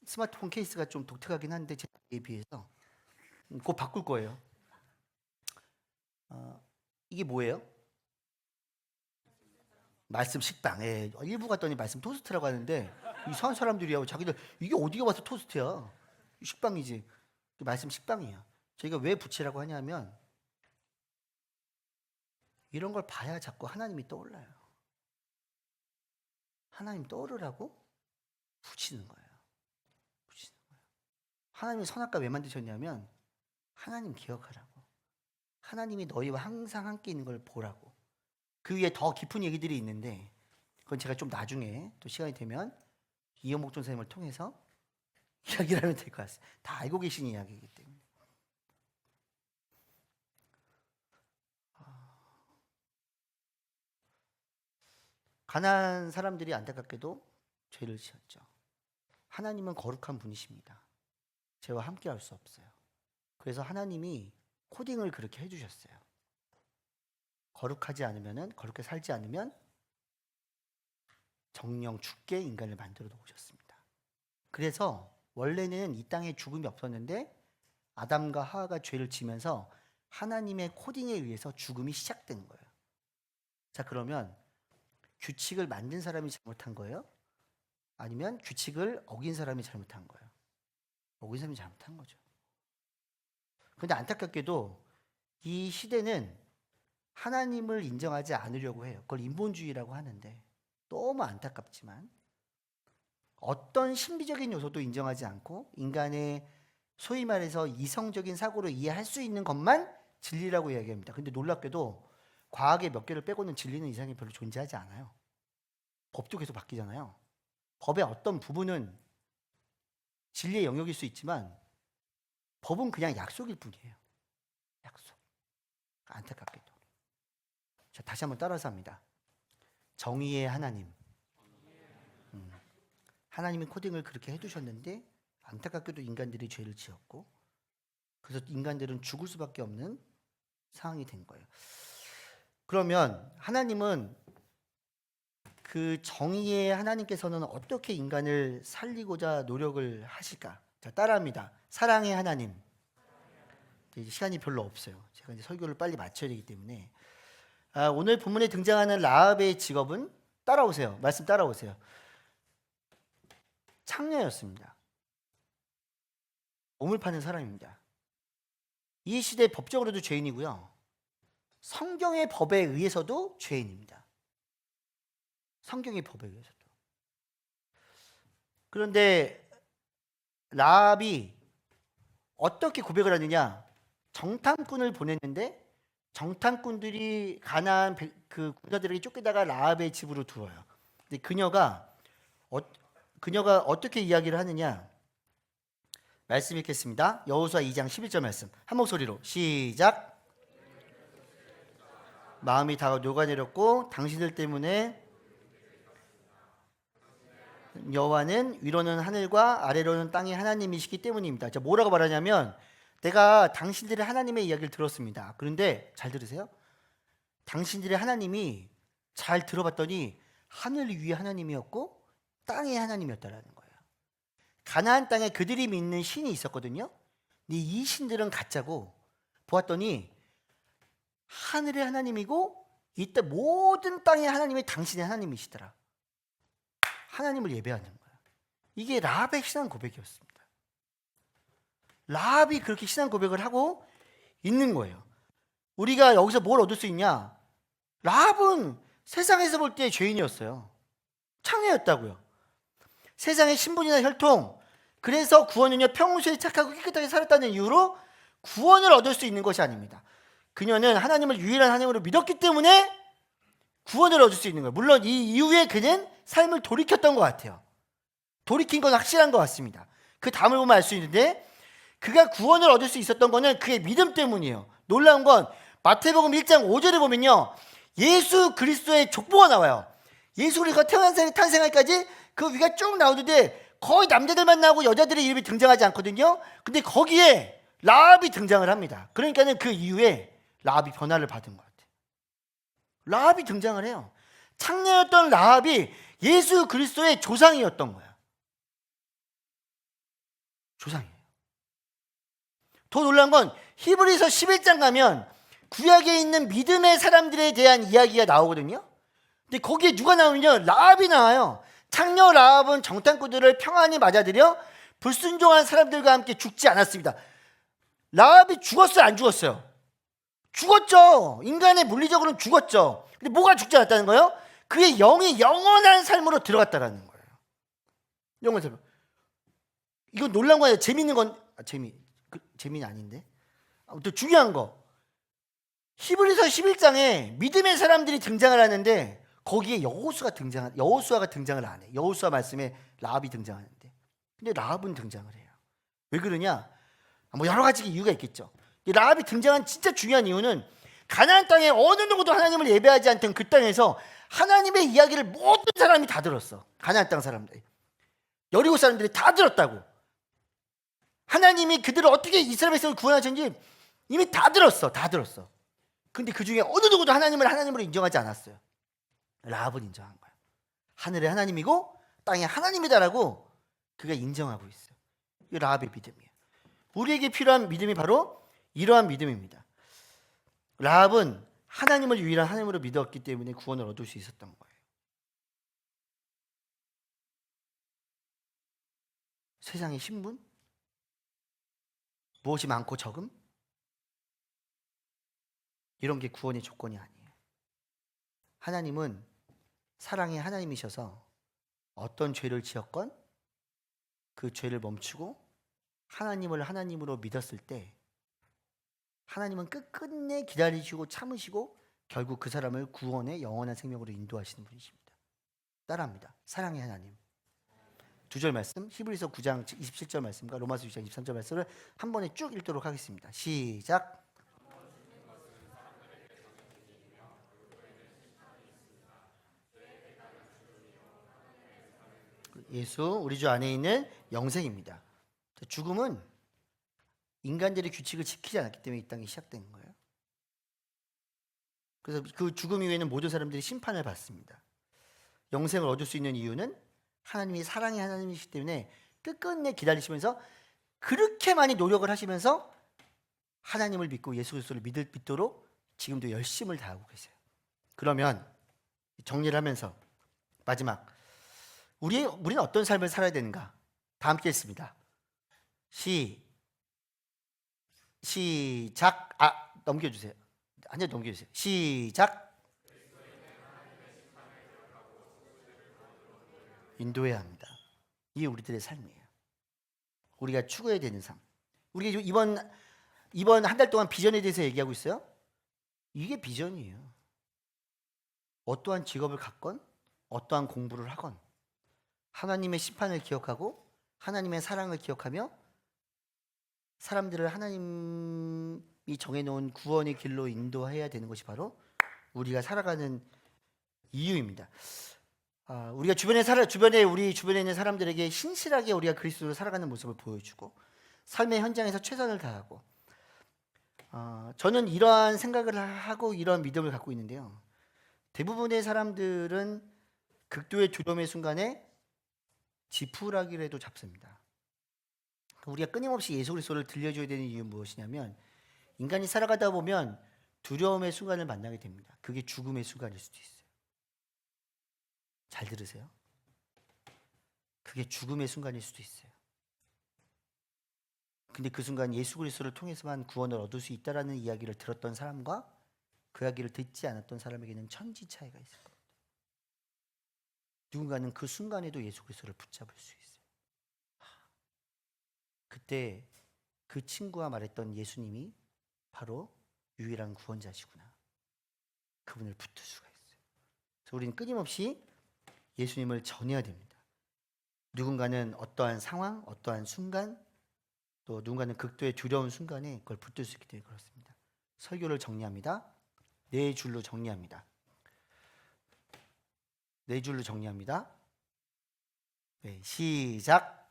스마트폰 케이스가 좀 독특하긴 한데 제 나이에 비해서 곧 바꿀 거예요. 이게 뭐예요? 말씀 식빵. 예. 일부 갔더니 말씀 토스트라고 하는데 이상한 사람들이야. 자기들 이게 어디가 와서 토스트야? 식빵이지. 말씀 식빵이야. 저희가 왜 붙이라고 하냐면 이런 걸 봐야 자꾸 하나님이 떠올라요. 하나님 떠오르라고 붙이는 거예요. 하나님이 선악과 왜 만드셨냐면 하나님 기억하라고. 하나님이 너희와 항상 함께 있는 걸 보라고. 그 위에 더 깊은 얘기들이 있는데 그건 제가 좀 나중에 또 시간이 되면 이영복 전사님을 통해서 이야기를 하면 될 것 같습니다. 다 알고 계신 이야기이기 때문에. 가난한 사람들이 안타깝게도 죄를 지었죠. 하나님은 거룩한 분이십니다. 죄와 함께 할 수 없어요. 그래서 하나님이 코딩을 그렇게 해주셨어요. 거룩하지 않으면은, 거룩하게 살지 않으면 정령 죽게 인간을 만들어 놓으셨습니다. 그래서 원래는 이 땅에 죽음이 없었는데 아담과 하와가 죄를 지면서 하나님의 코딩에 의해서 죽음이 시작된 거예요. 자, 그러면 규칙을 만든 사람이 잘못한 거예요? 아니면 규칙을 어긴 사람이 잘못한 거예요? 어긴 사람이 잘못한 거죠. 그런데 안타깝게도 이 시대는 하나님을 인정하지 않으려고 해요. 그걸 인본주의라고 하는데 너무 안타깝지만 어떤 신비적인 요소도 인정하지 않고 인간의 소위 말해서 이성적인 사고로 이해할 수 있는 것만 진리라고 이야기합니다. 근데 놀랍게도 과학의 몇 개를 빼고는 진리는 이 세상에 별로 존재하지 않아요. 법도 계속 바뀌잖아요. 법의 어떤 부분은 진리의 영역일 수 있지만 법은 그냥 약속일 뿐이에요. 약속. 안타깝게도. 자, 다시 한번 따라서 합니다. 정의의 하나님. 하나님이 코딩을 그렇게 해두셨는데 안타깝게도 인간들이 죄를 지었고 그래서 인간들은 죽을 수밖에 없는 상황이 된 거예요. 그러면 하나님은 그 정의의 하나님께서는 어떻게 인간을 살리고자 노력을 하실까? 자, 따라합니다. 사랑의 하나님. 이제 시간이 별로 없어요. 제가 이제 설교를 빨리 마쳐야 되기 때문에 오늘 본문에 등장하는 라합의 직업은 따라오세요. 말씀 따라오세요. 창녀였습니다. 몸을 파는 사람입니다. 이 시대 법적으로도 죄인이고요. 성경의 법에 의해서도 죄인입니다. 성경의 법에 의해서도. 그런데 라합이 어떻게 고백을 하느냐? 정탐꾼을 보냈는데 정탐꾼들이 가나안 그 군사들에게 쫓기다가 라합의 집으로 들어와요. 근데 그녀가 어떻게 이야기를 하느냐? 말씀 읽겠습니다. 여호수아 2장 11절 말씀. 한 목소리로 시작. 마음이 다 녹아내렸고 당신들 때문에 여호와는 위로는 하늘과 아래로는 땅의 하나님이시기 때문입니다. 자, 뭐라고 말하냐면 내가 당신들의 하나님의 이야기를 들었습니다. 그런데 잘 들으세요. 당신들의 하나님이 잘 들어봤더니 하늘 위의 하나님이었고 땅의 하나님이었다라는 거예요. 가나안 땅에 그들이 믿는 신이 있었거든요. 근데 이 신들은 가짜고 보았더니 하늘의 하나님이고 이때 모든 땅의 하나님이 당신의 하나님이시더라. 하나님을 예배하는 거야. 이게 라합의 신앙 고백이었습니다. 라합이 그렇게 신앙 고백을 하고 있는 거예요. 우리가 여기서 뭘 얻을 수 있냐? 라합은 세상에서 볼 때 죄인이었어요. 창녀였다고요. 세상의 신분이나 혈통, 그래서 구원은요 평소에 착하고 깨끗하게 살았다는 이유로 구원을 얻을 수 있는 것이 아닙니다. 그녀는 하나님을 유일한 하나님으로 믿었기 때문에 구원을 얻을 수 있는 거예요. 물론 이 이후에 그는 삶을 돌이켰던 것 같아요. 돌이킨 건 확실한 것 같습니다. 그 다음을 보면 알 수 있는데 그가 구원을 얻을 수 있었던 것은 그의 믿음 때문이에요. 놀라운 건 마태복음 1장 5절에 보면요 예수 그리스도의 족보가 나와요. 예수 그리스도가 탄생하기까지 그 위가 쭉 나오는데 거의 남자들만 나오고 여자들의 이름이 등장하지 않거든요. 근데 거기에 라합이 등장을 합니다. 그러니까는 그 이후에 라합이 변화를 받은 것 같아요. 라합이 등장을 해요. 창녀였던 라합이 예수 그리스도의 조상이었던 거야. 조상이에요. 더 놀라운 건 히브리서 11장 가면 구약에 있는 믿음의 사람들에 대한 이야기가 나오거든요. 근데 거기에 누가 나오냐면 라합이 나와요. 창녀 라합은 정탐꾼들을 평안히 맞아들여 불순종한 사람들과 함께 죽지 않았습니다. 라합이 죽었어요, 안 죽었어요? 죽었죠. 인간의 물리적으로는 죽었죠. 근데 뭐가 죽지 않았다는 거예요? 그의 영이 영원한 삶으로 들어갔다라는 거예요. 영원한 삶. 이건 놀라운 거예요. 재밌는 건 재미는 아닌데. 아무튼 중요한 거. 히브리서 11장에 믿음의 사람들이 등장을 하는데 거기에 여호수아가 등장을 안 해. 여호수아 말씀에 라합이 등장하는데. 근데 라합은 등장을 해요. 왜 그러냐? 뭐 여러 가지 이유가 있겠죠. 라합이 등장한 진짜 중요한 이유는 가나안 땅에 어느 누구도 하나님을 예배하지 않던 그 땅에서 하나님의 이야기를 모든 사람이 다 들었어. 가나안 땅 사람들이. 여리고 사람들이 다 들었다고. 하나님이 그들을 어떻게 이스라엘 백성을 구원하셨는지 이미 다 들었어. 다 들었어. 근데 그 중에 어느 누구도 하나님을 하나님으로 인정하지 않았어요. 라합은 인정한 거야. 하늘의 하나님이고 땅의 하나님이다라고 그가 인정하고 있어요. 이게 라합의 믿음이에요. 우리에게 필요한 믿음이 바로 이러한 믿음입니다. 라합은 하나님을 유일한 하나님으로 믿었기 때문에 구원을 얻을 수 있었던 거예요. 세상의 신분? 무엇이 많고 적음? 이런 게 구원의 조건이 아니에요. 하나님은 사랑의 하나님이셔서 어떤 죄를 지었건 그 죄를 멈추고 하나님을 하나님으로 믿었을 때 하나님은 끝끝내 기다리시고 참으시고 결국 그 사람을 구원의 영원한 생명으로 인도하시는 분이십니다. 따라합니다. 사랑의 하나님. 두 절 말씀, 히브리서 9장 27절 말씀과 로마서 6장 23절 말씀을 한 번에 쭉 읽도록 하겠습니다. 시작. 예수, 우리 주 안에 있는 영생입니다. 죽음은 인간들의 규칙을 지키지 않았기 때문에 이 땅이 시작된 거예요. 그래서 그 죽음 이후에는 모든 사람들이 심판을 받습니다. 영생을 얻을 수 있는 이유는 하나님이 사랑의 하나님이시기 때문에 끝끝내 기다리시면서 그렇게 많이 노력을 하시면서 하나님을 믿고 예수 그리스도를 믿도록 지금도 열심을 다하고 계세요. 그러면 정리를 하면서 마지막 우리는 어떤 삶을 살아야 되는가? 다 함께 읽습니다. 시작. 넘겨주세요. 한 장 넘겨주세요. 시작. 인도해야 합니다. 이게 우리들의 삶이에요. 우리가 추구해야 되는 삶. 우리 이번 한 달 동안 비전에 대해서 얘기하고 있어요. 이게 비전이에요. 어떠한 직업을 갖건 어떠한 공부를 하건 하나님의 심판을 기억하고 하나님의 사랑을 기억하며 사람들을 하나님이 정해놓은 구원의 길로 인도해야 되는 것이 바로 우리가 살아가는 이유입니다. 우리가 우리 주변에 있는 사람들에게 신실하게 우리가 그리스도로 살아가는 모습을 보여주고 삶의 현장에서 최선을 다하고 저는 이러한 생각을 하고 이러한 믿음을 갖고 있는데요. 대부분의 사람들은 극도의 두려움의 순간에 지푸라기라도 잡습니다. 우리가 끊임없이 예수 그리스도를 들려줘야 되는 이유는 무엇이냐면 인간이 살아가다 보면 두려움의 순간을 만나게 됩니다. 그게 죽음의 순간일 수도 있어요. 잘 들으세요. 그게 죽음의 순간일 수도 있어요. 근데 그 순간 예수 그리스도를 통해서만 구원을 얻을 수 있다라는 이야기를 들었던 사람과 그 이야기를 듣지 않았던 사람에게는 천지 차이가 있을 겁니다. 누군가는 그 순간에도 예수 그리스도를 붙잡을 수 있어요. 그때 그 친구가 말했던 예수님이 바로 유일한 구원자시구나. 그분을 붙들 수가 있어요. 그래서 우리는 끊임없이 예수님을 전해야 됩니다. 누군가는 어떠한 상황, 어떠한 순간, 또 누군가는 극도의 두려운 순간에 그걸 붙들 수 있기 때문에 그렇습니다. 설교를 정리합니다. 네 줄로 정리합니다. 네 줄로 정리합니다. 네, 시작.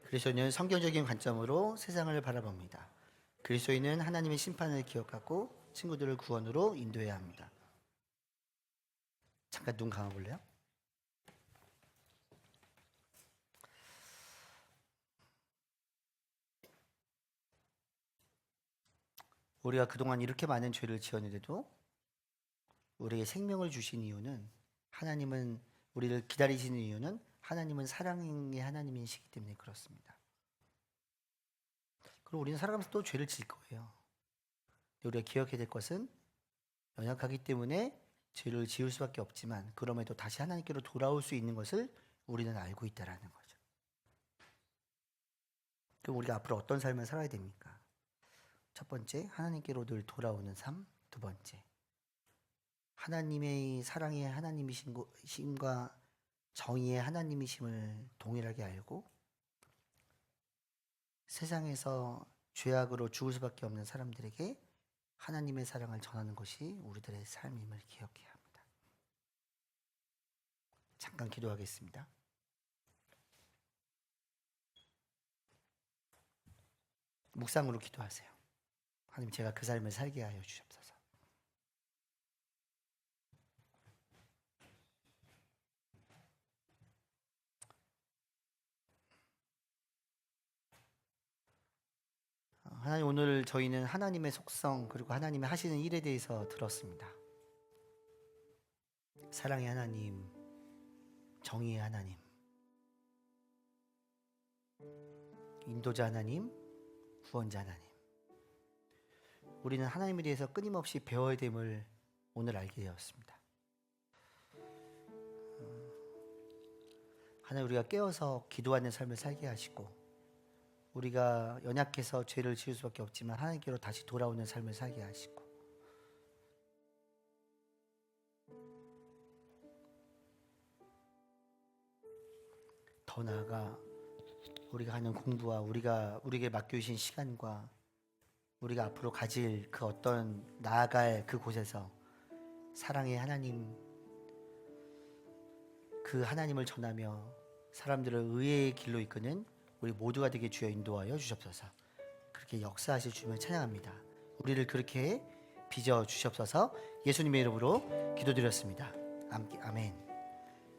그리스도인은 성경적인 관점으로 세상을 바라봅니다. 그리스도인은 하나님의 심판을 기억하고 친구들을 구원으로 인도해야 합니다. 잠깐 눈 감아볼래요? 우리가 그동안 이렇게 많은 죄를 지었는데도 우리에게 생명을 주신 이유는 하나님은 우리를 기다리시는 이유는 하나님은 사랑의 하나님이시기 때문에 그렇습니다. 그리고 우리는 살아가면서 또 죄를 지을 거예요. 우리가 기억해야 될 것은 연약하기 때문에 죄를 지을 수밖에 없지만 그럼에도 다시 하나님께로 돌아올 수 있는 것을 우리는 알고 있다라는 거죠. 그럼 우리가 앞으로 어떤 삶을 살아야 됩니까? 첫 번째, 하나님께로 늘 돌아오는 삶. 두 번째, 하나님의 사랑의 하나님이심과 정의의 하나님이심을 동일하게 알고 세상에서 죄악으로 죽을 수밖에 없는 사람들에게 하나님의 사랑을 전하는 것이 우리들의 삶임을 기억해야 합니다. 잠깐 기도하겠습니다. 묵상으로 기도하세요. 하나님, 제가 그 삶을 살게 하여 주옵소서. 하나님, 오늘 저희는 하나님의 속성 그리고 하나님의 하시는 일에 대해서 들었습니다. 사랑의 하나님, 정의의 하나님, 인도자 하나님, 구원자 하나님. 우리는 하나님에 대해서 끊임없이 배워야 됨을 오늘 알게 되었습니다. 하나님, 우리가 깨어서 기도하는 삶을 살게 하시고, 우리가 연약해서 죄를 지을 수밖에 없지만 하나님께로 다시 돌아오는 삶을 살게 하시고, 더 나아가 우리가 하는 공부와 우리에게 맡겨주신 시간과 우리가 앞으로 가질 그 어떤 나아갈 그곳에서 사랑의 하나님, 그 하나님을 전하며 사람들을 의의 길로 이끄는 우리 모두가 되게 주여 인도하여 주시옵소서. 그렇게 역사하실 주님을 찬양합니다. 우리를 그렇게 빚어 주시옵소서. 예수님의 이름으로 기도드렸습니다. 아멘.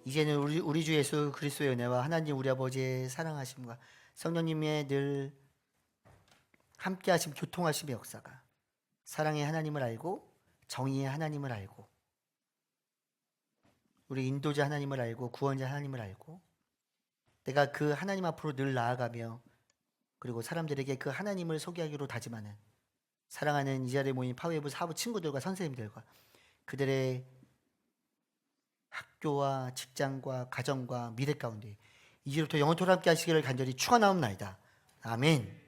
이제는 우리 주 예수 그리스도의 은혜와 하나님 우리 아버지의 사랑하심과 성령님의 늘 함께하심, 교통하심의 역사가, 사랑의 하나님을 알고 정의의 하나님을 알고 우리 인도자 하나님을 알고 구원자 하나님을 알고 내가 그 하나님 앞으로 늘 나아가며 그리고 사람들에게 그 하나님을 소개하기로 다짐하는 사랑하는 이 자리에 모인 파웨이브 사부 친구들과 선생님들과 그들의 학교와 직장과 가정과 미래 가운데 이제부터 영원토록 함께 하시기를 간절히 축원하옵나이다. 아멘.